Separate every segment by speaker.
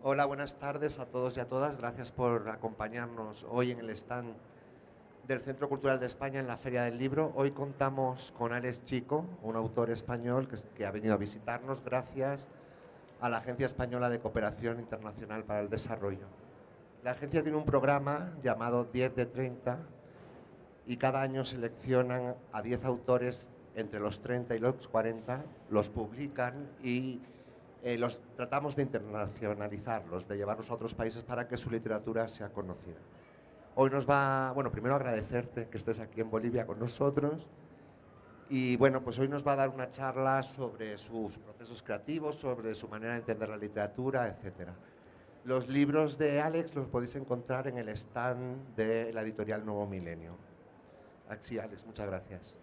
Speaker 1: Hola, buenas tardes a todos y a todas. Gracias por acompañarnos hoy en el stand del Centro Cultural de España en la Feria del Libro. Hoy contamos con Alex Chico, un autor español que ha venido a visitarnos gracias a la Agencia Española de Cooperación Internacional para el Desarrollo. La agencia tiene un programa llamado 10 de 30 y cada año seleccionan a 10 autores entre los 30 y los 40, los publican y los tratamos de internacionalizarlos, de llevarlos a otros países para que su literatura sea conocida. Hoy nos va, bueno, primero agradecerte que estés aquí en Bolivia con nosotros y bueno, pues hoy nos va a dar una charla sobre sus procesos creativos, sobre su manera de entender la literatura, etcétera. Los libros de Alex los podéis encontrar en el stand de la editorial Nuevo Milenio. Sí, Alex, muchas gracias.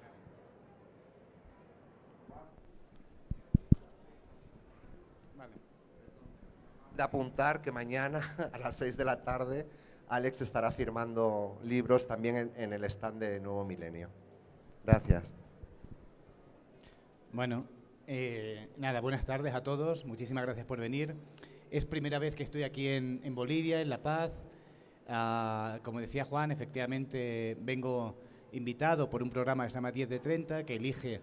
Speaker 1: De apuntar que mañana a las 6 de la tarde Alex estará firmando libros también en el stand de Nuevo Milenio. Gracias.
Speaker 2: Bueno, nada, buenas tardes a todos, muchísimas gracias por venir. Es primera vez que estoy aquí en Bolivia, en La Paz. Como decía Juan, efectivamente vengo invitado por un programa que se llama 10 de 30, que elige,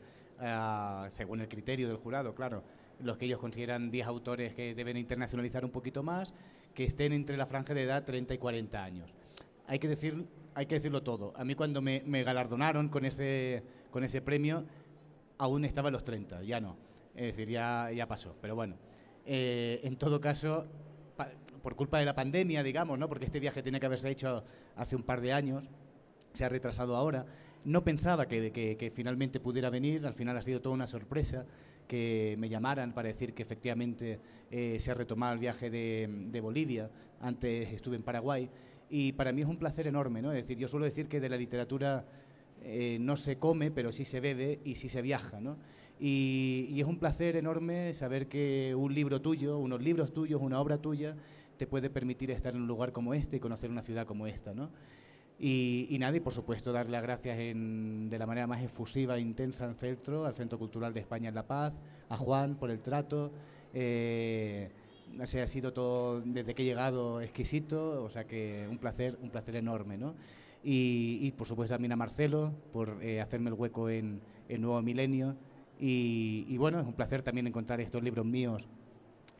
Speaker 2: según el criterio del jurado, claro, los que ellos consideran 10 autores que deben internacionalizar un poquito más, que estén entre la franja de edad 30 y 40 años. Hay que decirlo todo. A mí cuando me galardonaron con ese premio, aún estaba en los 30, ya no. Es decir, ya pasó. Pero bueno, en todo caso, por culpa de la pandemia, digamos, ¿no? Porque este viaje tenía que haberse hecho hace un par de años, se ha retrasado ahora. No pensaba que finalmente pudiera venir, al final ha sido toda una sorpresa que me llamaran para decir que efectivamente se ha retomado el viaje de Bolivia. Antes estuve en Paraguay y para mí es un placer enorme, ¿no? Es decir, yo suelo decir que de la literatura no se come, pero sí se bebe y sí se viaja, ¿no? Y es un placer enorme saber que un libro tuyo, unos libros tuyos, una obra tuya, te puede permitir estar en un lugar como este y conocer una ciudad como esta, ¿no? Y nada, y por supuesto dar las gracias de la manera más efusiva e intensa al Centro Cultural de España en La Paz, a Juan por el trato. Ha sido todo, desde que he llegado, exquisito, o sea que un placer enorme, ¿no? Y por supuesto también a Marcelo por hacerme el hueco en Nuevo Milenio. Y bueno, es un placer también encontrar estos libros míos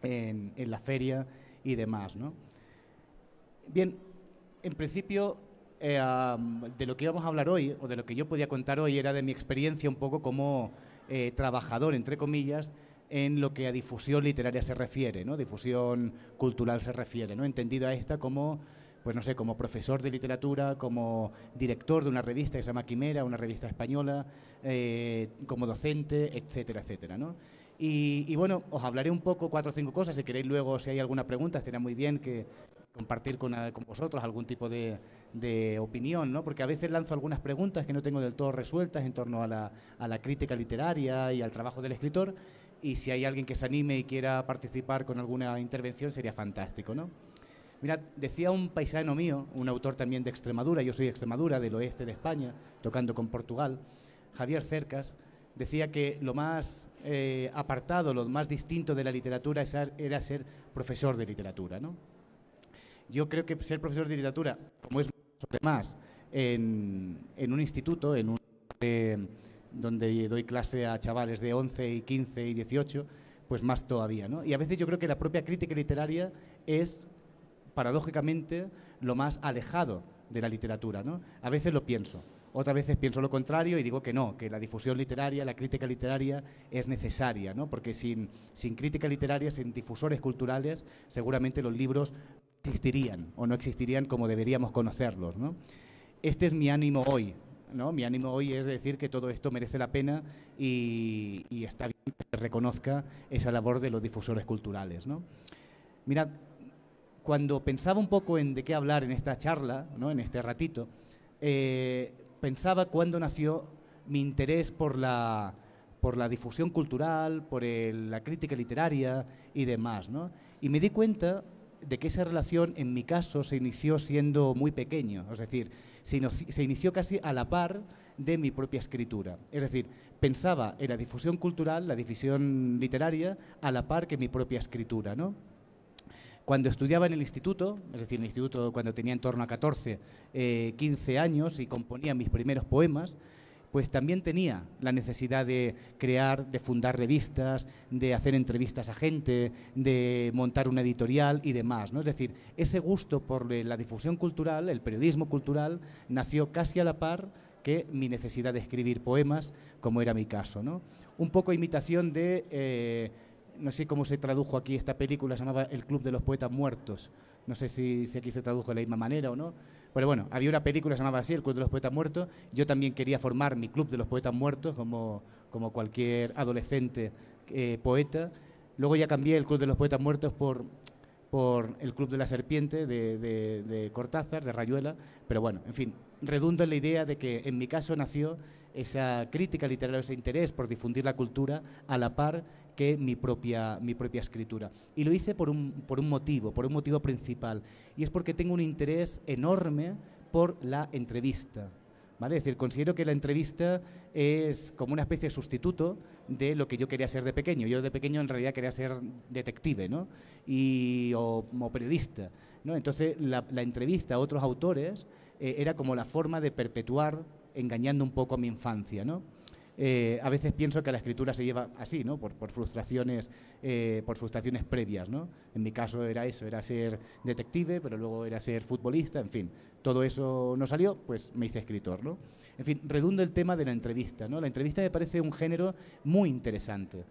Speaker 2: en la feria y demás, ¿no? Bien, en principio, de lo que íbamos a hablar hoy, o de lo que yo podía contar hoy, era de mi experiencia un poco como trabajador, entre comillas, en lo que a difusión literaria se refiere, ¿no? Difusión cultural se refiere, ¿no? Entendido a esta como, pues no sé, como profesor de literatura, como director de una revista que se llama Quimera, una revista española, como docente, etcétera, etcétera, ¿no? Y bueno, os hablaré un poco, 4 o 5 cosas, si queréis luego, si hay alguna pregunta, estaría muy bien que compartir con vosotros algún tipo de opinión, ¿no? Porque a veces lanzo algunas preguntas que no tengo del todo resueltas en torno a la crítica literaria y al trabajo del escritor, y si hay alguien que se anime y quiera participar con alguna intervención sería fantástico, ¿no? Mirad, decía un paisano mío, un autor también de Extremadura, yo soy de Extremadura, del oeste de España, tocando con Portugal, Javier Cercas, decía que lo más apartado, lo más distinto de la literatura era ser profesor de literatura, ¿no? Yo creo que ser profesor de literatura, como es más en un instituto, donde doy clase a chavales de 11 y 15 y 18, pues más todavía, ¿no? Y a veces yo creo que la propia crítica literaria es, paradójicamente, lo más alejado de la literatura, ¿no? A veces lo pienso, otras veces pienso lo contrario y digo que no, que la difusión literaria, la crítica literaria es necesaria, ¿no? Porque sin crítica literaria, sin difusores culturales, seguramente los libros existirían o no existirían como deberíamos conocerlos, ¿no? Este es mi ánimo hoy, ¿no? Mi ánimo hoy es decir que todo esto merece la pena y está bien que se reconozca esa labor de los difusores culturales, ¿no? Mirad, cuando pensaba un poco en de qué hablar en esta charla, ¿no? En este ratito, pensaba cuándo nació mi interés por la difusión cultural, por la crítica literaria y demás, ¿no? Y me di cuenta de que esa relación, en mi caso, se inició siendo muy pequeño, es decir, se inició casi a la par de mi propia escritura. Es decir, pensaba en la difusión cultural, la difusión literaria, a la par que mi propia escritura, ¿no? Cuando estudiaba en el instituto, es decir, en el instituto cuando tenía en torno a 14, 15 años y componía mis primeros poemas, pues también tenía la necesidad de crear, de fundar revistas, de hacer entrevistas a gente, de montar una editorial y demás, ¿no? Es decir, ese gusto por la difusión cultural, el periodismo cultural, nació casi a la par que mi necesidad de escribir poemas, como era mi caso, ¿no? Un poco imitación de, no sé cómo se tradujo aquí esta película, se llamaba El Club de los Poetas Muertos. No sé si aquí se tradujo de la misma manera o no. Pero bueno, había una película que se llamaba así, El Club de los Poetas Muertos. Yo también quería formar mi Club de los Poetas Muertos, como cualquier adolescente poeta. Luego ya cambié el Club de los Poetas Muertos por el Club de la Serpiente de Cortázar, de Rayuela. Pero bueno, en fin, redundo en la idea de que en mi caso nació esa crítica literaria, ese interés por difundir la cultura a la par que mi propia escritura. Y lo hice por un motivo principal, y es porque tengo un interés enorme por la entrevista, ¿vale? Es decir, considero que la entrevista es como una especie de sustituto de lo que yo quería ser de pequeño. Yo de pequeño en realidad quería ser detective, ¿no? O periodista, ¿no? Entonces la entrevista a otros autores era como la forma de perpetuar, engañando un poco a mi infancia, ¿no? A veces pienso que la escritura se lleva así, ¿no? Por frustraciones previas, ¿no? En mi caso era eso, era ser detective, pero luego era ser futbolista, en fin. Todo eso no salió, pues me hice escritor, ¿no? En fin, redundo el tema de la entrevista, ¿no? La entrevista me parece un género muy interesante,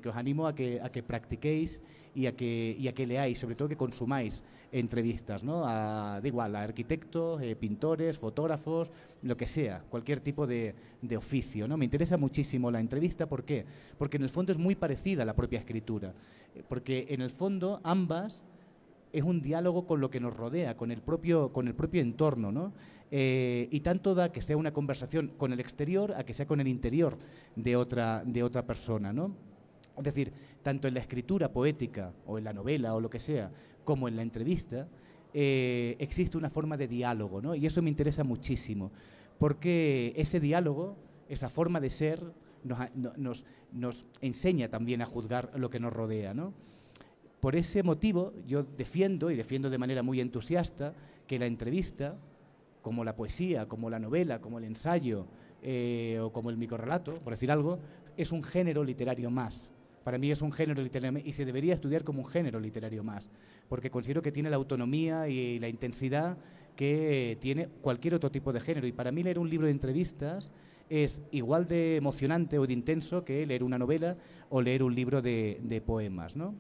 Speaker 2: que os animo a que practiquéis y a que leáis, sobre todo que consumáis entrevistas, ¿no? Da igual, a arquitectos, pintores, fotógrafos, lo que sea, cualquier tipo de oficio, ¿no? Me interesa muchísimo la entrevista, ¿por qué? Porque en el fondo es muy parecida a la propia escritura, porque en el fondo ambas es un diálogo con lo que nos rodea, con el propio entorno, ¿no? Y tanto da que sea una conversación con el exterior a que sea con el interior de otra persona, ¿no? Es decir, tanto en la escritura poética o en la novela o lo que sea, como en la entrevista, existe una forma de diálogo, ¿no? Y eso me interesa muchísimo, porque ese diálogo, esa forma de ser, nos enseña también a juzgar lo que nos rodea, ¿no? Por ese motivo yo defiendo de manera muy entusiasta que la entrevista, como la poesía, como la novela, como el ensayo o como el microrrelato, por decir algo, es un género literario más. Para mí es un género literario y se debería estudiar como un género literario más, porque considero que tiene la autonomía y la intensidad que tiene cualquier otro tipo de género. Y para mí leer un libro de entrevistas es igual de emocionante o de intenso que leer una novela o leer un libro de poemas, ¿no?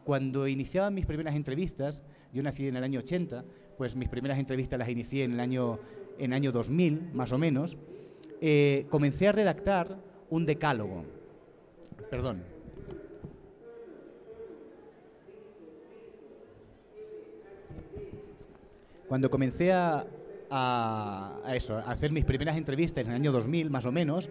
Speaker 2: Cuando iniciaba mis primeras entrevistas, yo nací en el año 80, pues mis primeras entrevistas las inicié en el año 2000, más o menos, comencé a redactar un decálogo. Perdón. Cuando comencé a hacer mis primeras entrevistas en el año 2000, más o menos,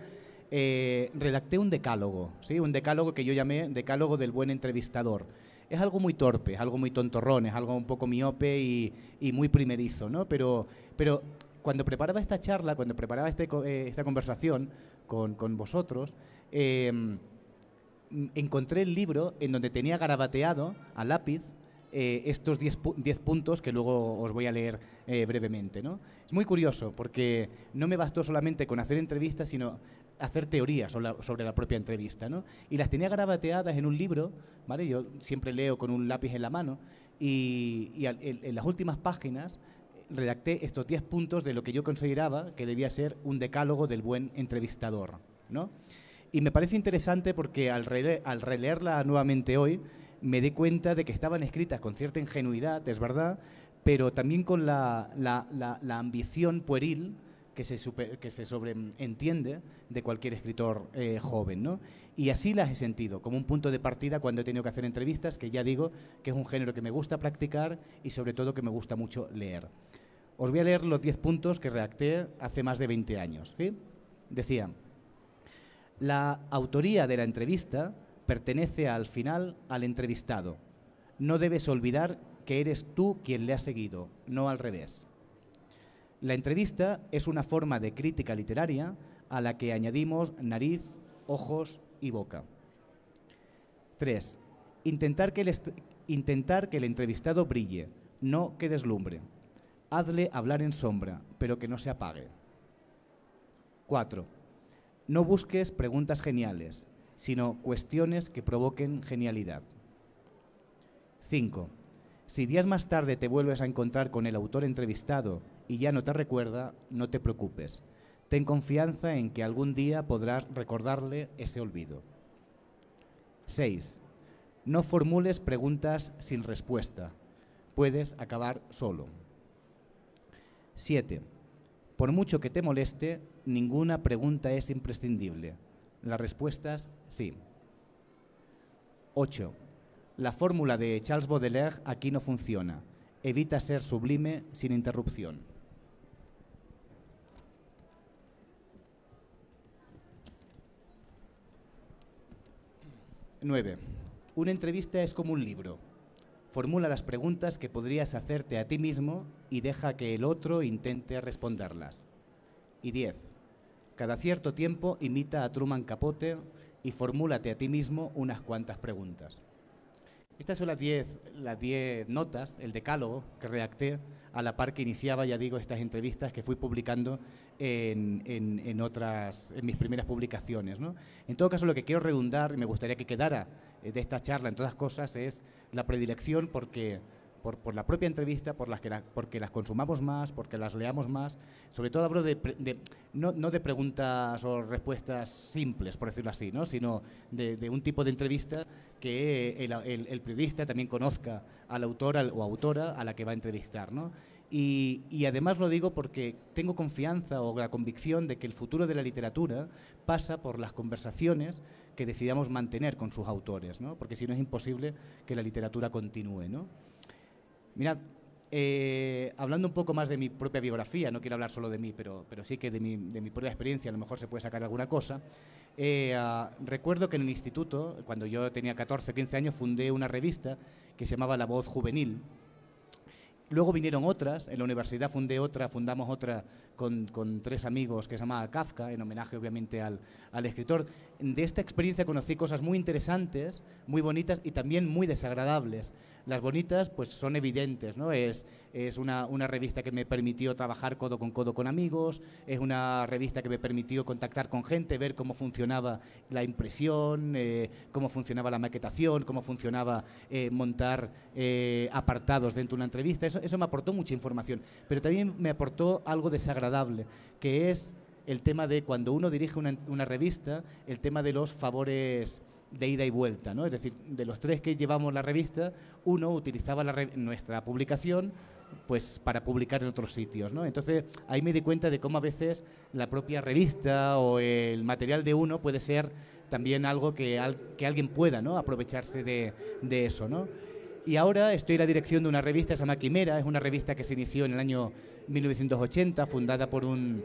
Speaker 2: redacté un decálogo, ¿sí? Un decálogo que yo llamé Decálogo del Buen Entrevistador. Es algo muy torpe, es algo muy tontorrón, es algo un poco miope y muy primerizo, ¿no? Pero cuando preparaba esta charla, cuando preparaba esta conversación con vosotros, encontré el libro en donde tenía garabateado a lápiz estos 10 puntos que luego os voy a leer brevemente, ¿no? Es muy curioso porque no me bastó solamente con hacer entrevistas, sino hacer teorías sobre la propia entrevista, ¿no? Y las tenía garabateadas en un libro, ¿vale? Yo siempre leo con un lápiz en la mano y en las últimas páginas redacté estos 10 puntos de lo que yo consideraba que debía ser un decálogo del buen entrevistador, ¿no? Y me parece interesante porque al releerla nuevamente hoy me di cuenta de que estaban escritas con cierta ingenuidad, es verdad, pero también con la ambición pueril que se sobreentiende de cualquier escritor joven, ¿no? Y así las he sentido, como un punto de partida cuando he tenido que hacer entrevistas, que ya digo que es un género que me gusta practicar y sobre todo que me gusta mucho leer. Os voy a leer los 10 puntos que redacté hace más de 20 años, ¿sí? Decía: la autoría de la entrevista pertenece al final al entrevistado. No debes olvidar que eres tú quien le ha seguido, no al revés. La entrevista es una forma de crítica literaria a la que añadimos nariz, ojos y boca. 3. Intentar que el entrevistado brille, no que deslumbre. Hazle hablar en sombra, pero que no se apague. 4. No busques preguntas geniales, sino cuestiones que provoquen genialidad. 5. Si días más tarde te vuelves a encontrar con el autor entrevistado y ya no te recuerda, no te preocupes. Ten confianza en que algún día podrás recordarle ese olvido. 6. No formules preguntas sin respuesta. Puedes acabar solo. 7. Por mucho que te moleste, ninguna pregunta es imprescindible. Las respuestas, sí. 8. La fórmula de Charles Baudelaire aquí no funciona. Evita ser sublime sin interrupción. 9. Una entrevista es como un libro. Formula las preguntas que podrías hacerte a ti mismo y deja que el otro intente responderlas. Y 10. Cada cierto tiempo imita a Truman Capote y formúlate a ti mismo unas cuantas preguntas. Estas son las 10 notas, el decálogo que redacté a la par que iniciaba, ya digo, estas entrevistas que fui publicando en mis primeras publicaciones, ¿no? En todo caso, lo que quiero redundar, y me gustaría que quedara de esta charla, en todas cosas, es la predilección por la propia entrevista, porque las consumamos más, porque las leamos más. Sobre todo hablo no de preguntas o respuestas simples, por decirlo así, ¿no? Sino de un tipo de entrevista que el periodista también conozca al autor o autora a la que va a entrevistar, ¿no? Y además lo digo porque tengo confianza o la convicción de que el futuro de la literatura pasa por las conversaciones que decidamos mantener con sus autores, ¿no? Porque si no es imposible que la literatura continúe, ¿no? Mirad, hablando un poco más de mi propia biografía, no quiero hablar solo de mí, pero sí que de mi propia experiencia, a lo mejor se puede sacar alguna cosa. Recuerdo que en el instituto, cuando yo tenía 14 o 15 años, fundé una revista que se llamaba La Voz Juvenil. Luego vinieron otras, en la universidad fundamos otra con 3 amigos que se llamaba Kafka, en homenaje obviamente al escritor. De esta experiencia conocí cosas muy interesantes, muy bonitas y también muy desagradables. Las bonitas pues son evidentes, ¿no? Es una revista que me permitió trabajar codo con amigos, es una revista que me permitió contactar con gente, ver cómo funcionaba la impresión, cómo funcionaba la maquetación, cómo funcionaba montar apartados dentro de una entrevista. Eso me aportó mucha información, pero también me aportó algo desagradable, que es el tema de cuando uno dirige una revista, el tema de los favores de ida y vuelta, ¿no? Es decir, de los 3 que llevamos la revista, uno utilizaba nuestra publicación pues para publicar en otros sitios, ¿no? Entonces ahí me di cuenta de cómo a veces la propia revista o el material de uno puede ser también algo que alguien pueda, ¿no? Aprovecharse de eso, ¿no? Y ahora estoy en la dirección de una revista, se llama Quimera, es una revista que se inició en el año 1980, fundada por un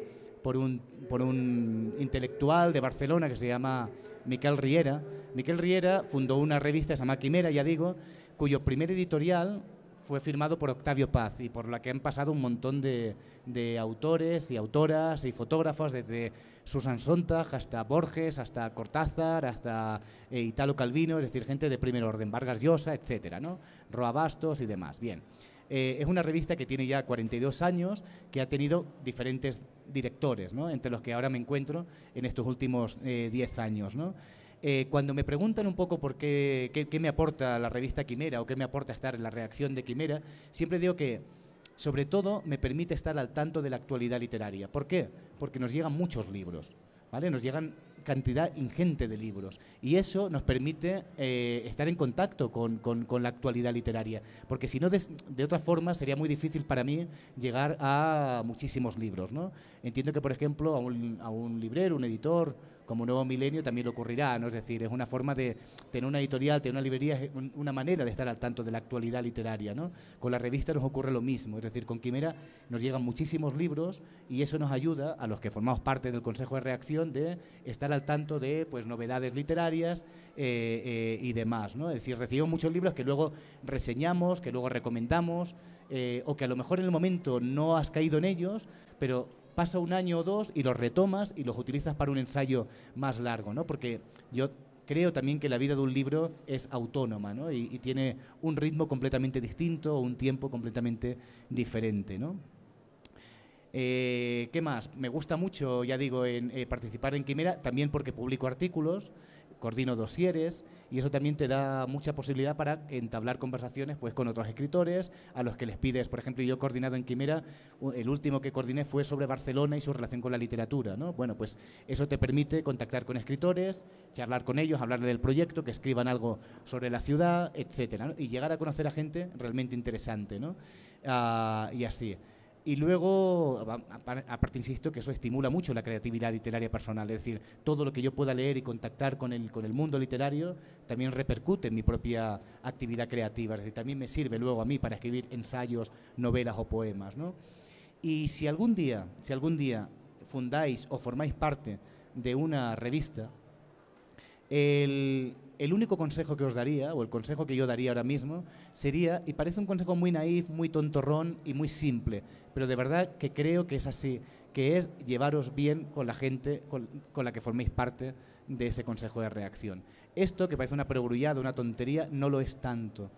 Speaker 2: intelectual de Barcelona que se llama Miquel Riera. Miquel Riera fundó una revista, se llama Quimera, ya digo, cuyo primer editorial fue firmado por Octavio Paz y por la que han pasado un montón de autores y autoras y fotógrafos, desde Susan Sontag hasta Borges, hasta Cortázar, hasta Italo Calvino, es decir, gente de primer orden, Vargas Llosa, etcétera, ¿no? Roa Bastos y demás. Bien. Es una revista que tiene ya 42 años, que ha tenido diferentes directores, ¿no? Entre los que ahora me encuentro en estos últimos 10 años, ¿no? Cuando me preguntan un poco por qué me aporta la revista Quimera o qué me aporta estar en la redacción de Quimera, siempre digo que, sobre todo, me permite estar al tanto de la actualidad literaria. ¿Por qué? Porque nos llegan muchos libros, ¿vale? Nos llegan cantidad ingente de libros y eso nos permite estar en contacto con la actualidad literaria, porque si no, de otra forma sería muy difícil para mí llegar a muchísimos libros, ¿no? Entiendo que, por ejemplo, a un librero, un editor como Nuevo Milenio también le ocurrirá, ¿no? Es decir, es una forma de tener una editorial, tener una librería, es una manera de estar al tanto de la actualidad literaria, ¿no? Con la revista nos ocurre lo mismo, es decir, con Quimera nos llegan muchísimos libros y eso nos ayuda a los que formamos parte del Consejo de Redacción de estar al tanto de pues novedades literarias y demás, ¿no? Es decir, recibimos muchos libros que luego reseñamos, que luego recomendamos o que a lo mejor en el momento no has caído en ellos, pero pasa un año o 2 y los retomas y los utilizas para un ensayo más largo, ¿no? Porque yo creo también que la vida de un libro es autónoma, ¿no? Y tiene un ritmo completamente distinto o un tiempo completamente diferente, ¿no? ¿Qué más? Me gusta mucho, ya digo, participar en Quimera, también porque publico artículos, coordino dosieres y eso también te da mucha posibilidad para entablar conversaciones pues, con otros escritores a los que les pides. Por ejemplo, yo he coordinado en Quimera, el último que coordiné fue sobre Barcelona y su relación con la literatura, ¿no? Bueno, pues eso te permite contactar con escritores, charlar con ellos, hablarle del proyecto, que escriban algo sobre la ciudad, etcétera, ¿no? Y llegar a conocer a gente realmente interesante, ¿no? Y así. Y luego, aparte insisto, que eso estimula mucho la creatividad literaria personal, es decir, todo lo que yo pueda leer y contactar con el mundo literario también repercute en mi propia actividad creativa, es decir, también me sirve luego a mí para escribir ensayos, novelas o poemas, ¿no? Y si algún día fundáis o formáis parte de una revista, el único consejo que os daría, o el consejo que yo daría ahora mismo, sería, y parece un consejo muy naif, muy tontorrón y muy simple, pero de verdad que creo que es así, que es llevaros bien con la gente con la que forméis parte de ese consejo de redacción. Esto, que parece una perogrullada, una tontería, no lo es tanto.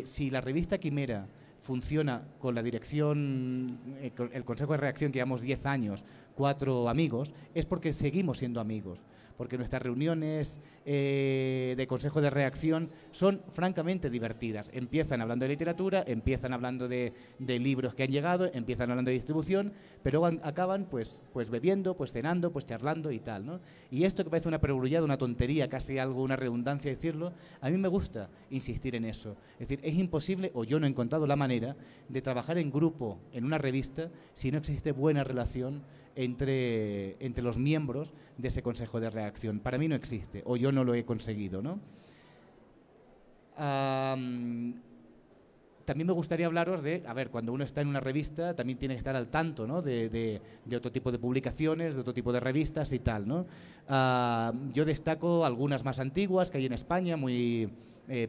Speaker 2: Si la revista Quimera funciona con la dirección, con el consejo de redacción que llevamos 10 años, 4 amigos, es porque seguimos siendo amigos, porque nuestras reuniones de consejo de redacción son francamente divertidas. Empiezan hablando de literatura, empiezan hablando de libros que han llegado, empiezan hablando de distribución, pero acaban pues bebiendo, pues cenando, pues charlando y tal, ¿no? Y esto que parece una perogrullada, una tontería, casi algo, una redundancia decirlo, a mí me gusta insistir en eso. Es decir, es imposible, o yo no he encontrado la manera, de trabajar en grupo en una revista si no existe buena relación entre los miembros de ese consejo de redacción. Para mí no existe, o yo no lo he conseguido, ¿no? También me gustaría hablaros de, a ver, cuando uno está en una revista también tiene que estar al tanto, ¿no? de otro tipo de publicaciones, de otro tipo de revistas y tal, ¿no? Yo destaco algunas más antiguas que hay en España, muy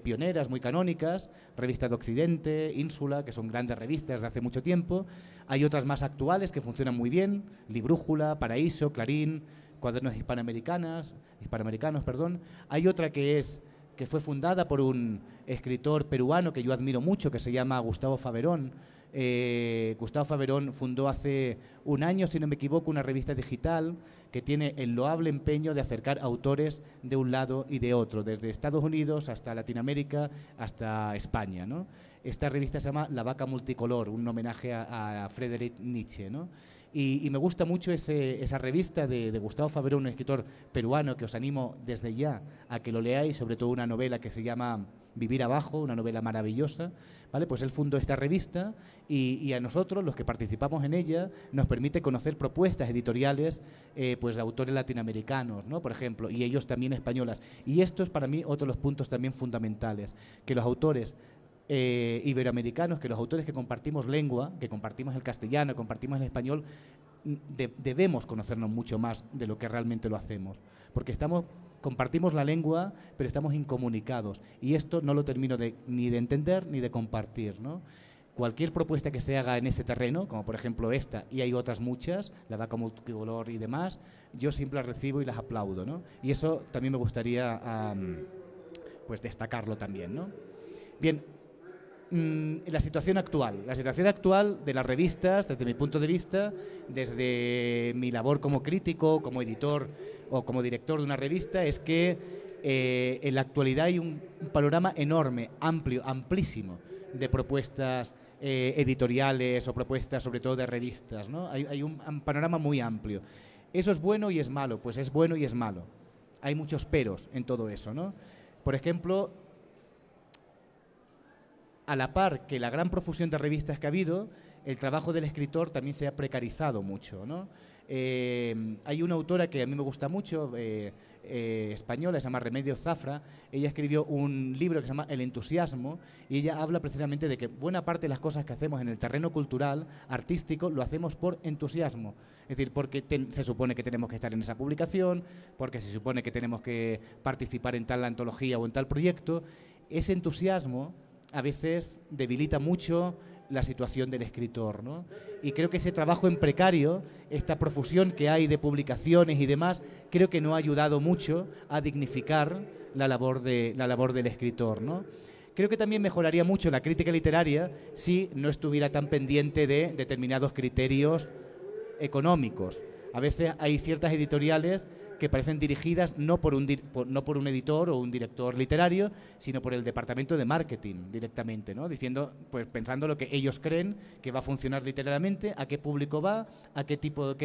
Speaker 2: pioneras, muy canónicas, Revista de Occidente, Ínsula, que son grandes revistas de hace mucho tiempo. Hay otras más actuales que funcionan muy bien, Librújula, Paraíso, Clarín, Cuadernos hispanoamericanos. Hay otra que fue fundada por un escritor peruano que yo admiro mucho, que se llama Gustavo Faverón. Gustavo Faverón fundó hace un año, si no me equivoco, una revista digital que tiene el loable empeño de acercar autores de un lado y de otro, desde Estados Unidos hasta Latinoamérica, hasta España, ¿no? Esta revista se llama La Vaca Multicolor, un homenaje a Friedrich Nietzsche, ¿no? Y me gusta mucho esa revista de Gustavo Faverón, un escritor peruano que os animo desde ya a que lo leáis, sobre todo una novela que se llama Vivir Abajo, una novela maravillosa, ¿vale? Pues él fundó esta revista y a nosotros, los que participamos en ella, nos permite conocer propuestas editoriales pues de autores latinoamericanos, ¿no? Por ejemplo, y ellos también españolas. Y esto es para mí otro de los puntos también fundamentales, que los autores iberoamericanos, que los autores que compartimos lengua, que compartimos el castellano, compartimos el español, debemos conocernos mucho más de lo que realmente lo hacemos, porque compartimos la lengua, pero estamos incomunicados, y esto no lo termino ni de entender ni de compartir, ¿no? Cualquier propuesta que se haga en ese terreno, como por ejemplo esta, y hay otras muchas, La Vaca Multicolor y demás, yo siempre las recibo y las aplaudo, ¿no? Y eso también me gustaría pues destacarlo también, ¿no? Bien, la situación actual de las revistas, desde mi punto de vista, desde mi labor como crítico, como editor o como director de una revista, es que en la actualidad hay un panorama enorme, amplio, amplísimo de propuestas editoriales o propuestas sobre todo de revistas, ¿no? Hay un panorama muy amplio. ¿Eso es bueno y es malo? Pues es bueno y es malo. Hay muchos peros en todo eso, ¿no? Por ejemplo, a la par que la gran profusión de revistas que ha habido, el trabajo del escritor también se ha precarizado mucho, ¿no? Hay una autora que a mí me gusta mucho, española, se llama Remedios Zafra. Ella escribió un libro que se llama El entusiasmo y ella habla precisamente de que buena parte de las cosas que hacemos en el terreno cultural, artístico, lo hacemos por entusiasmo. Es decir, porque se supone que tenemos que estar en esa publicación, porque se supone que tenemos que participar en tal antología o en tal proyecto. Ese entusiasmo a veces debilita mucho la situación del escritor, ¿no? Y creo que ese trabajo en precario, esta profusión que hay de publicaciones y demás, creo que no ha ayudado mucho a dignificar la labor del escritor, ¿no? Creo que también mejoraría mucho la crítica literaria si no estuviera tan pendiente de determinados criterios económicos. A veces hay ciertas editoriales que parecen dirigidas no por un editor o un director literario, sino por el departamento de marketing directamente, ¿no? Diciendo, pues pensando lo que ellos creen que va a funcionar literariamente, a qué público va, a qué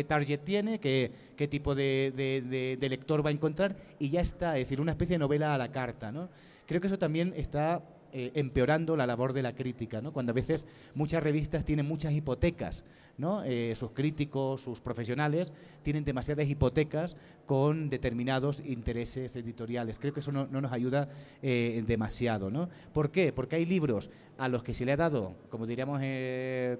Speaker 2: target tiene, qué tipo de lector va a encontrar, y ya está, es decir, una especie de novela a la carta, ¿no? Creo que eso también está empeorando la labor de la crítica, ¿no? Cuando a veces muchas revistas tienen muchas hipotecas, ¿no? Sus críticos, sus profesionales tienen demasiadas hipotecas con determinados intereses editoriales. Creo que eso no nos ayuda demasiado, ¿no? ¿Por qué? Porque hay libros a los que se le ha dado, como diría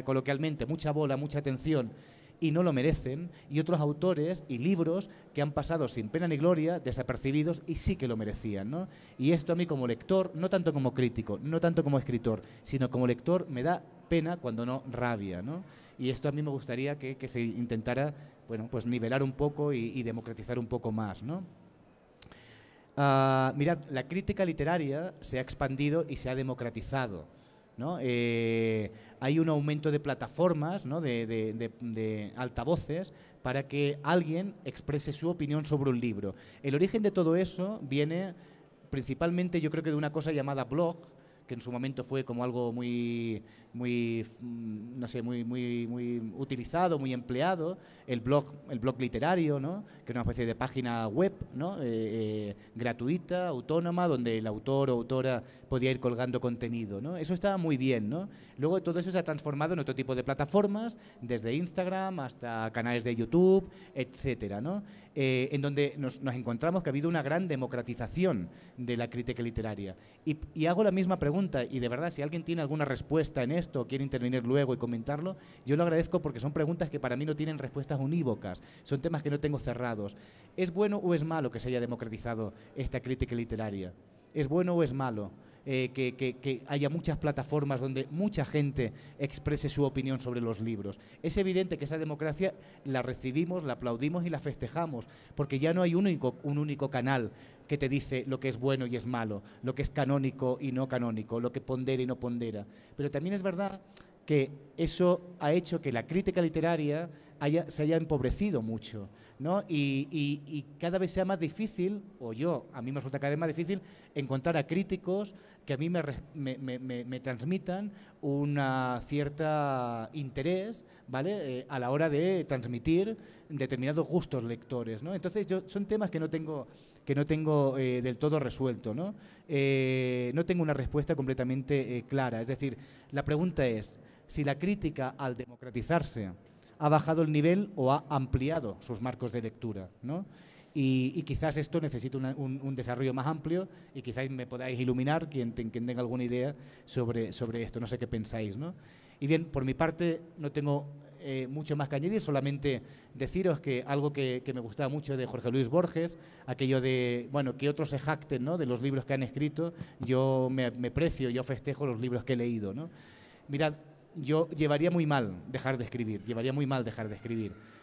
Speaker 2: coloquialmente, mucha bola, mucha atención, y no lo merecen, y otros autores y libros que han pasado sin pena ni gloria, desapercibidos, y sí que lo merecían, ¿no? Y esto a mí como lector, no tanto como crítico, no tanto como escritor, sino como lector, me da pena, cuando no rabia, ¿no? Y esto a mí me gustaría que se intentara, bueno, pues nivelar un poco y democratizar un poco más, ¿no? Mirad, la crítica literaria se ha expandido y se ha democratizado, ¿no? Hay un aumento de plataformas, ¿no? de altavoces para que alguien exprese su opinión sobre un libro. El origen de todo eso viene principalmente, yo creo que de una cosa llamada blog, que en su momento fue como algo muy utilizado, muy empleado, el blog literario, ¿no? Que era una especie de página web, ¿no? Gratuita, autónoma, donde el autor o autora podía ir colgando contenido, ¿no? Eso estaba muy bien, ¿no? Luego todo eso se ha transformado en otro tipo de plataformas, desde Instagram hasta canales de YouTube, etcétera, ¿no? En donde nos encontramos que ha habido una gran democratización de la crítica literaria. Y hago la misma pregunta, y de verdad, si alguien tiene alguna respuesta en esto o quiere intervenir luego y comentarlo, yo lo agradezco, porque son preguntas que para mí no tienen respuestas unívocas, son temas que no tengo cerrados. ¿Es bueno o es malo que se haya democratizado esta crítica literaria? ¿Es bueno o es malo que haya muchas plataformas donde mucha gente exprese su opinión sobre los libros? Es evidente que esa democracia la recibimos, la aplaudimos y la festejamos, porque ya no hay un único canal que te dice lo que es bueno y es malo, lo que es canónico y no canónico, lo que pondera y no pondera. Pero también es verdad que eso ha hecho que la crítica literaria se haya empobrecido mucho, ¿no? Y cada vez sea más difícil, a mí me resulta cada vez más difícil encontrar a críticos que a mí me transmitan una cierta interés, ¿vale? A la hora de transmitir determinados gustos lectores, ¿no? Entonces son temas que no tengo del todo resuelto, ¿no? No tengo una respuesta completamente clara. Es decir, la pregunta es si la crítica, al democratizarse, ha bajado el nivel o ha ampliado sus marcos de lectura, ¿no? Y quizás esto necesita un desarrollo más amplio, y quizás me podáis iluminar quien tenga alguna idea sobre esto. No sé qué pensáis, ¿no? Y bien, por mi parte no tengo mucho más que añadir, solamente deciros que algo que me gustaba mucho de Jorge Luis Borges, aquello de, bueno, que otros se jacten, ¿no?, de los libros que han escrito, yo me precio, yo festejo los libros que he leído, ¿no? Mirad, yo llevaría muy mal dejar de escribir,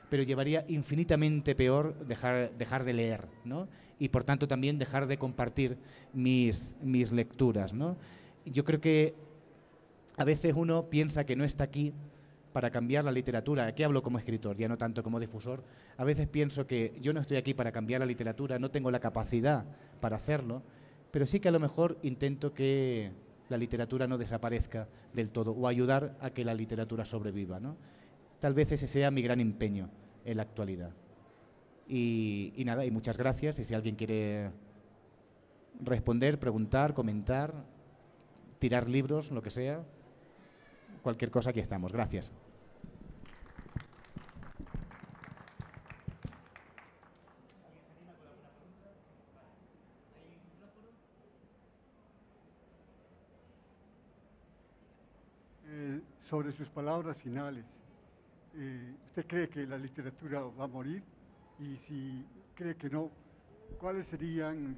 Speaker 2: pero llevaría infinitamente peor dejar de leer, ¿no? Y por tanto también dejar de compartir mis lecturas, ¿no? Yo creo que a veces uno piensa que no está aquí para cambiar la literatura. Aquí hablo como escritor, ya no tanto como difusor. A veces pienso que yo no estoy aquí para cambiar la literatura, no tengo la capacidad para hacerlo, pero sí que a lo mejor intento que la literatura no desaparezca del todo, o ayudar a que la literatura sobreviva, ¿no? Tal vez ese sea mi gran empeño en la actualidad. Y nada, y muchas gracias. Y si alguien quiere responder, preguntar, comentar, tirar libros, lo que sea, cualquier cosa, aquí estamos. Gracias.
Speaker 3: Sobre sus palabras finales, ¿usted cree que la literatura va a morir? Y si cree que no, ¿cuáles serían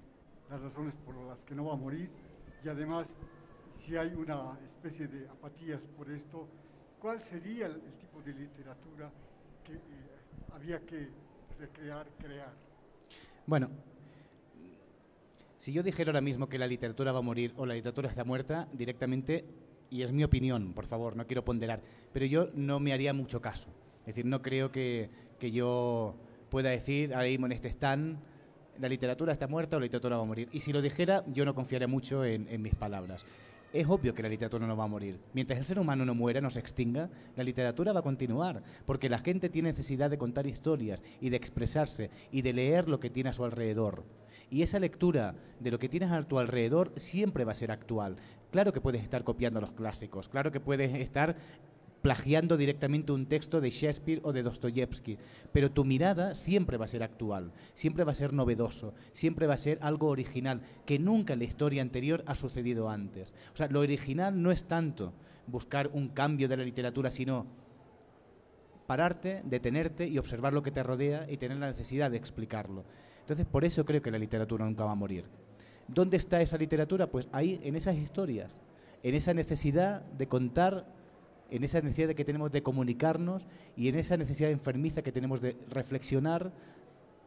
Speaker 3: las razones por las que no va a morir? Y además, si hay una especie de apatías por esto, ¿cuál sería el tipo de literatura que había que recrear, crear?
Speaker 2: Bueno, si yo dijera ahora mismo que la literatura va a morir o la literatura está muerta, directamente, y es mi opinión, por favor, no quiero ponderar, pero yo no me haría mucho caso. Es decir, no creo que yo pueda decir ahí en este stand, la literatura está muerta o la literatura va a morir. Y si lo dijera, yo no confiaría mucho en mis palabras. Es obvio que la literatura no va a morir. Mientras el ser humano no muera, no se extinga, la literatura va a continuar, porque la gente tiene necesidad de contar historias y de expresarse y de leer lo que tiene a su alrededor. Y esa lectura de lo que tienes a tu alrededor siempre va a ser actual. Claro que puedes estar copiando los clásicos, claro que puedes estar plagiando directamente un texto de Shakespeare o de Dostoyevsky, pero tu mirada siempre va a ser actual, siempre va a ser novedoso, siempre va a ser algo original, que nunca en la historia anterior ha sucedido antes. O sea, lo original no es tanto buscar un cambio de la literatura, sino pararte, detenerte y observar lo que te rodea y tener la necesidad de explicarlo. Entonces, por eso creo que la literatura nunca va a morir. ¿Dónde está esa literatura? Pues ahí, en esas historias, en esa necesidad de contar, en esa necesidad que tenemos de comunicarnos y en esa necesidad enfermiza que tenemos de reflexionar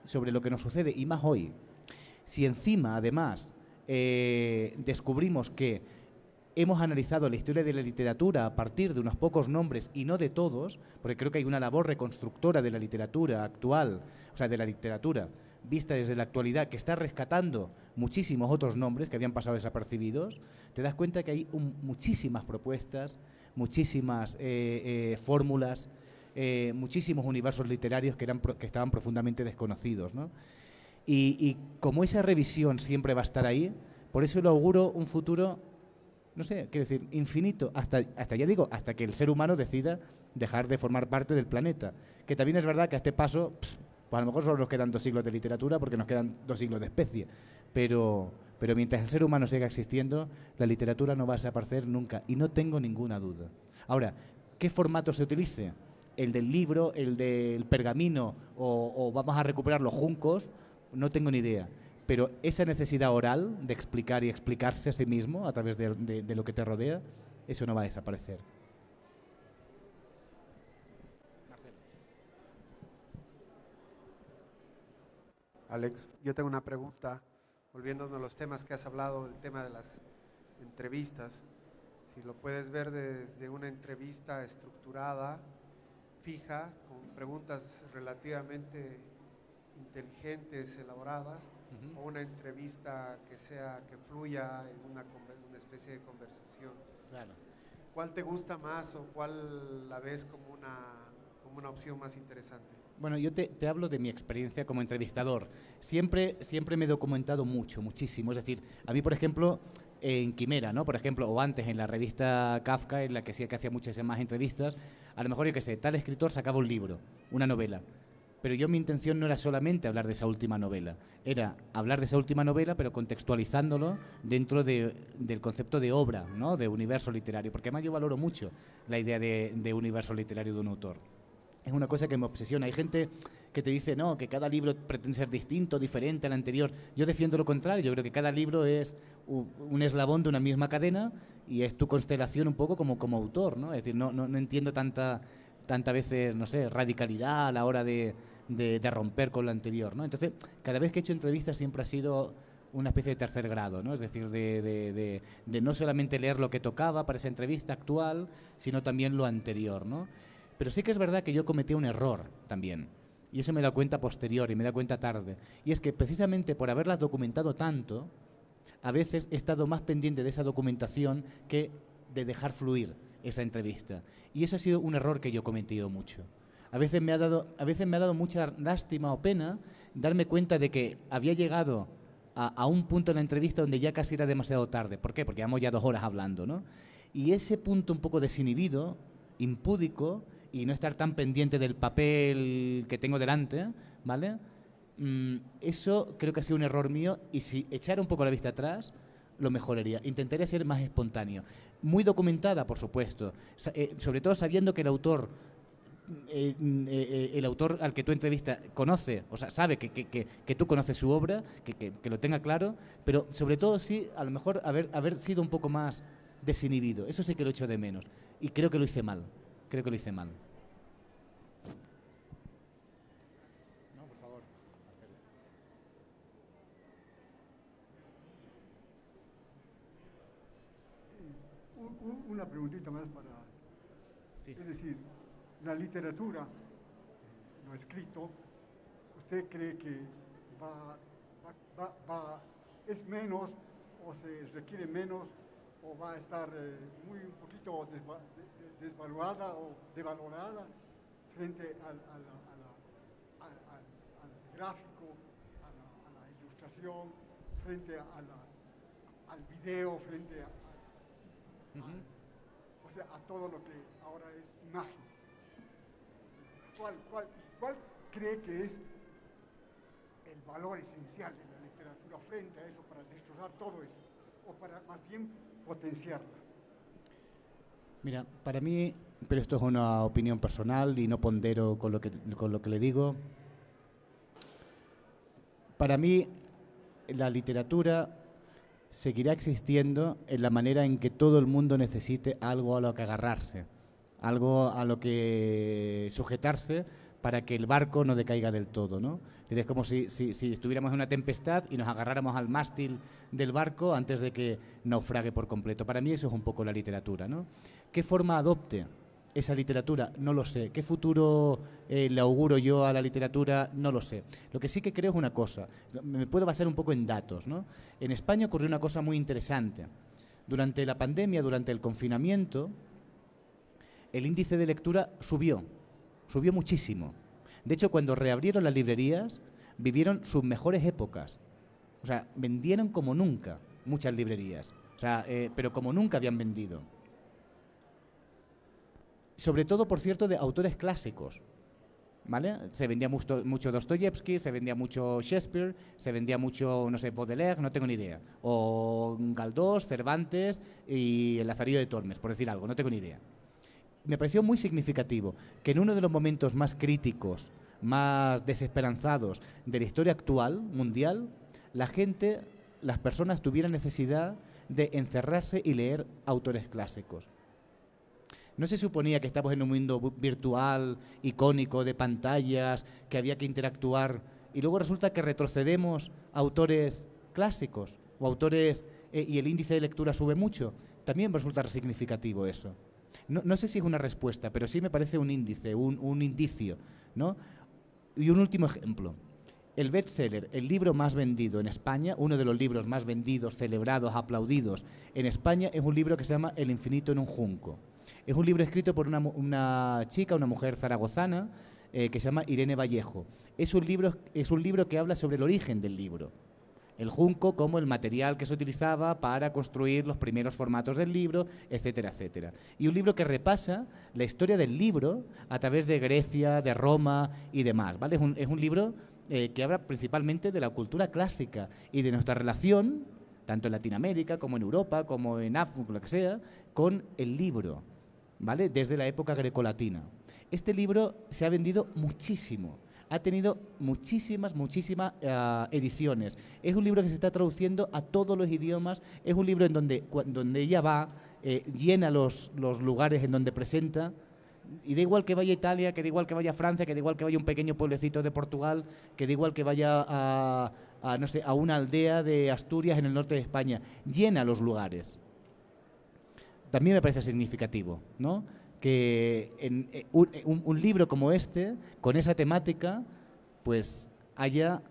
Speaker 2: sobre lo que nos sucede, y más hoy. Si encima, además, descubrimos que hemos analizado la historia de la literatura a partir de unos pocos nombres y no de todos, porque creo que hay una labor reconstructora de la literatura actual, o sea, de la literatura vista desde la actualidad, que está rescatando muchísimos otros nombres que habían pasado desapercibidos, te das cuenta que hay muchísimas propuestas, muchísimas fórmulas, muchísimos universos literarios que estaban profundamente desconocidos, ¿no? Y como esa revisión siempre va a estar ahí, por eso le auguro un futuro, no sé, quiero decir, infinito, hasta ya digo, hasta que el ser humano decida dejar de formar parte del planeta. Que también es verdad que a este paso, pues a lo mejor solo nos quedan 2 siglos de literatura porque nos quedan 2 siglos de especie, pero mientras el ser humano siga existiendo, la literatura no va a desaparecer nunca, y no tengo ninguna duda. Ahora, ¿qué formato se utilice? ¿El del libro, el del pergamino o vamos a recuperar los juncos? No tengo ni idea. Pero esa necesidad oral de explicar y explicarse a sí mismo a través de lo que te rodea, eso no va a desaparecer.
Speaker 4: Alex, yo tengo una pregunta, volviéndonos a los temas que has hablado, el tema de las entrevistas. Si lo puedes ver desde una entrevista estructurada, fija, con preguntas relativamente inteligentes, elaboradas, o una entrevista que fluya en una especie de conversación.
Speaker 2: Claro.
Speaker 4: ¿Cuál te gusta más o cuál la ves como una opción más interesante?
Speaker 2: Bueno, yo te hablo de mi experiencia como entrevistador. Siempre me he documentado muchísimo. Es decir, a mí, por ejemplo, en Quimera, ¿no? Por ejemplo, o antes en la revista Kafka, en la que sí que hacía muchas más entrevistas, a lo mejor, yo qué sé, tal escritor sacaba un libro, una novela. Pero mi intención no era solamente hablar de esa última novela, era hablar de esa última novela, pero contextualizándolo dentro del concepto de obra, ¿no? De universo literario, porque además yo valoro mucho la idea de universo literario de un autor. Es una cosa que me obsesiona. Hay gente que te dice, no, que cada libro pretende ser distinto, diferente al anterior. Yo defiendo lo contrario. Yo creo que cada libro es un eslabón de una misma cadena y es tu constelación un poco como autor, ¿no? Es decir, no entiendo tanta veces, no sé, radicalidad a la hora de romper con lo anterior, ¿no? Entonces, cada vez que he hecho entrevistas siempre ha sido una especie de tercer grado, ¿no? Es decir, de no solamente leer lo que tocaba para esa entrevista actual, sino también lo anterior, ¿no? Pero sí que es verdad que yo cometí un error también, y eso me da cuenta posterior y me da cuenta tarde, y es que precisamente por haberlas documentado tanto, a veces he estado más pendiente de esa documentación que de dejar fluir esa entrevista, y eso ha sido un error que yo he cometido mucho. A veces me ha dado mucha lástima o pena darme cuenta de que había llegado a un punto en la entrevista donde ya casi era demasiado tarde. ¿Por qué? Porque llevamos ya 2 horas hablando, ¿no? Y ese punto un poco desinhibido, impúdico, y no estar tan pendiente del papel que tengo delante, ¿vale? Eso creo que ha sido un error mío, y si echara un poco la vista atrás, lo mejoraría. Intentaría ser más espontáneo. Muy documentada, por supuesto, sobre todo sabiendo que el autor al que tú entrevistas conoce, o sea, sabe que tú conoces su obra, que lo tenga claro, pero sobre todo sí, a lo mejor haber sido un poco más desinhibido. Eso sí que lo echo de menos. Y creo que lo hice mal. Creo que lo hice mal. No, por favor.
Speaker 3: Una preguntita más para...
Speaker 2: Sí.
Speaker 3: Es decir, la literatura, lo escrito, ¿usted cree que es menos o se requiere menos o va a estar un poquito desvaluada o devalorada frente al gráfico, a la ilustración, frente al video, frente o sea, a todo lo que ahora es imagen? ¿Cuál cree que es el valor esencial de la literatura frente a eso, para destrozar todo eso, o para más bien potenciarla?
Speaker 2: Mira, para mí, pero esto es una opinión personal y no pondero con lo que le digo, para mí la literatura seguirá existiendo en la manera en que todo el mundo necesite algo a lo que agarrarse, algo a lo que sujetarse para que el barco no decaiga del todo, ¿no? Es como si estuviéramos en una tempestad y nos agarráramos al mástil del barco antes de que naufrague por completo. Para mí eso es un poco la literatura, ¿no? ¿Qué forma adopte esa literatura? No lo sé. ¿Qué futuro le auguro yo a la literatura? No lo sé. Lo que sí que creo es una cosa. Me puedo basar un poco en datos, ¿no? En España ocurrió una cosa muy interesante. Durante la pandemia, durante el confinamiento, el índice de lectura subió muchísimo. De hecho, cuando reabrieron las librerías, vivieron sus mejores épocas. O sea, vendieron como nunca muchas librerías. O sea, pero como nunca habían vendido. Sobre todo, por cierto, de autores clásicos. ¿Vale? Se vendía mucho Dostoyevsky, se vendía mucho Shakespeare, se vendía mucho, no sé, Baudelaire, no tengo ni idea. O Galdós, Cervantes y el Lazarillo de Tormes, por decir algo, no tengo ni idea. Me pareció muy significativo que en uno de los momentos más críticos, más desesperanzados de la historia actual, mundial, las personas tuvieran necesidad de encerrarse y leer autores clásicos. No se suponía que estamos en un mundo virtual, icónico, de pantallas, que había que interactuar, y luego resulta que retrocedemos a autores clásicos o autores y el índice de lectura sube mucho. También va a resultar significativo eso. No sé si es una respuesta, pero sí me parece un índice, un indicio, ¿no? Y un último ejemplo. El bestseller, el libro más vendido en España, uno de los libros más vendidos, celebrados, aplaudidos en España, es un libro que se llama El infinito en un junco. Es un libro escrito por una chica, una mujer zaragozana, que se llama Irene Vallejo. Es un libro que habla sobre el origen del libro. El junco como el material que se utilizaba para construir los primeros formatos del libro, etcétera, etcétera. Y un libro que repasa la historia del libro a través de Grecia, de Roma y demás, ¿vale? Es un libro que habla principalmente de la cultura clásica y de nuestra relación, tanto en Latinoamérica como en Europa, como en África, lo que sea, con el libro, ¿vale? Desde la época grecolatina. Este libro se ha vendido muchísimo. Ha tenido muchísimas ediciones. Es un libro que se está traduciendo a todos los idiomas. Es un libro en donde ella va, llena los lugares en donde presenta. Y da igual que vaya a Italia, que da igual que vaya a Francia, que da igual que vaya a un pequeño pueblecito de Portugal, que da igual que vaya no sé, a una aldea de Asturias en el norte de España. Llena los lugares. También me parece significativo, ¿no? Que un libro como este, con esa temática, pues haya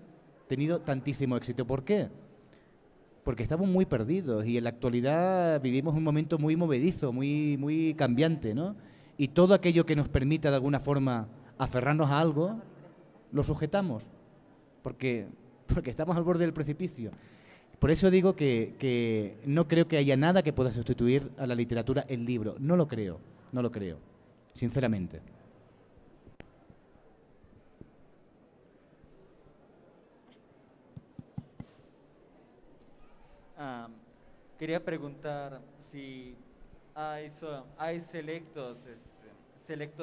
Speaker 2: tenido tantísimo éxito. ¿Por qué? Porque estamos muy perdidos y en la actualidad vivimos un momento muy movedizo, muy cambiante, ¿no? Y todo aquello que nos permita de alguna forma aferrarnos a algo, lo sujetamos, porque estamos al borde del precipicio. Por eso digo que no creo que haya nada que pueda sustituir a la literatura en libro. No lo creo, sinceramente.
Speaker 5: Quería preguntar si hay selectos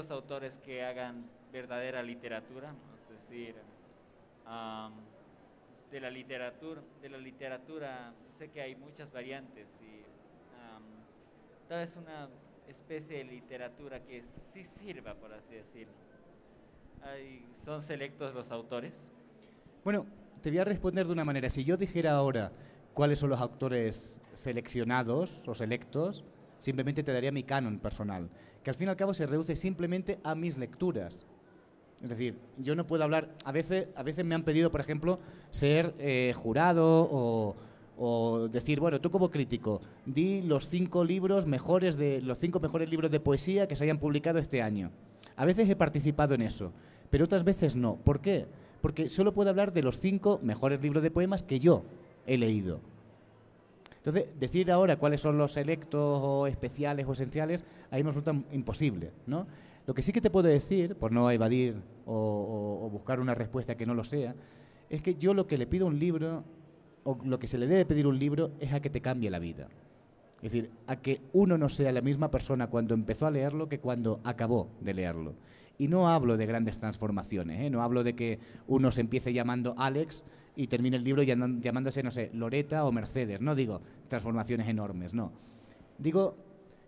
Speaker 5: autores que hagan verdadera literatura, es decir, de la literatura sé que hay muchas variantes y tal vez una especie de literatura que sí sirva, por así decirlo. ¿Son selectos los autores?
Speaker 2: Bueno, te voy a responder de una manera. Si yo dijera ahora cuáles son los autores seleccionados o selectos, simplemente te daría mi canon personal, que al fin y al cabo se reduce simplemente a mis lecturas. Es decir, yo no puedo hablar, a veces me han pedido, por ejemplo, ser jurado o decir, bueno, tú como crítico, di los 5 mejores libros de poesía que se hayan publicado este año. A veces he participado en eso, pero otras veces no. ¿Por qué? Porque solo puedo hablar de los 5 mejores libros de poemas que yo he leído. Entonces, decir ahora cuáles son los selectos o especiales o esenciales, ahí me resulta imposible, ¿no? Lo que sí que te puedo decir, por no evadir o buscar una respuesta que no lo sea, es que yo lo que le pido a un libro, o lo que se le debe pedir a un libro, es a que te cambie la vida. Es decir, a que uno no sea la misma persona cuando empezó a leerlo que cuando acabó de leerlo. Y no hablo de grandes transformaciones, ¿eh? No hablo de que uno se empiece llamando Alex y termine el libro llamándose, no sé, Loreta o Mercedes. No digo transformaciones enormes, no. Digo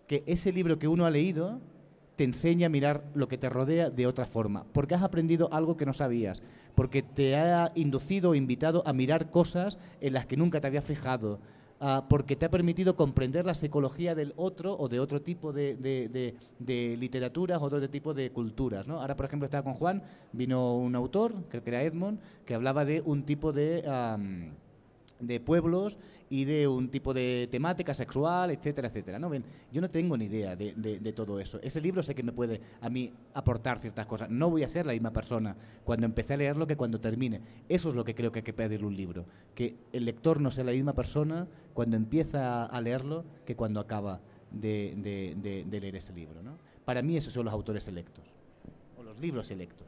Speaker 2: que ese libro que uno ha leído te enseña a mirar lo que te rodea de otra forma, porque has aprendido algo que no sabías, porque te ha inducido o invitado a mirar cosas en las que nunca te habías fijado, porque te ha permitido comprender la psicología del otro o de otro tipo de literaturas o de otro tipo de culturas, ¿no? Ahora, por ejemplo, estaba con Juan, vino un autor, creo que era Edmond, que hablaba de un tipo de pueblos y de un tipo de temática sexual, etcétera, etcétera, ¿no? Ven, yo no tengo ni idea de todo eso. Ese libro sé que me puede a mí aportar ciertas cosas. No voy a ser la misma persona cuando empecé a leerlo que cuando termine. Eso es lo que creo que hay que pedirle un libro. Que el lector no sea la misma persona cuando empieza a leerlo que cuando acaba de leer ese libro, ¿no? Para mí esos son los autores selectos, o los libros selectos.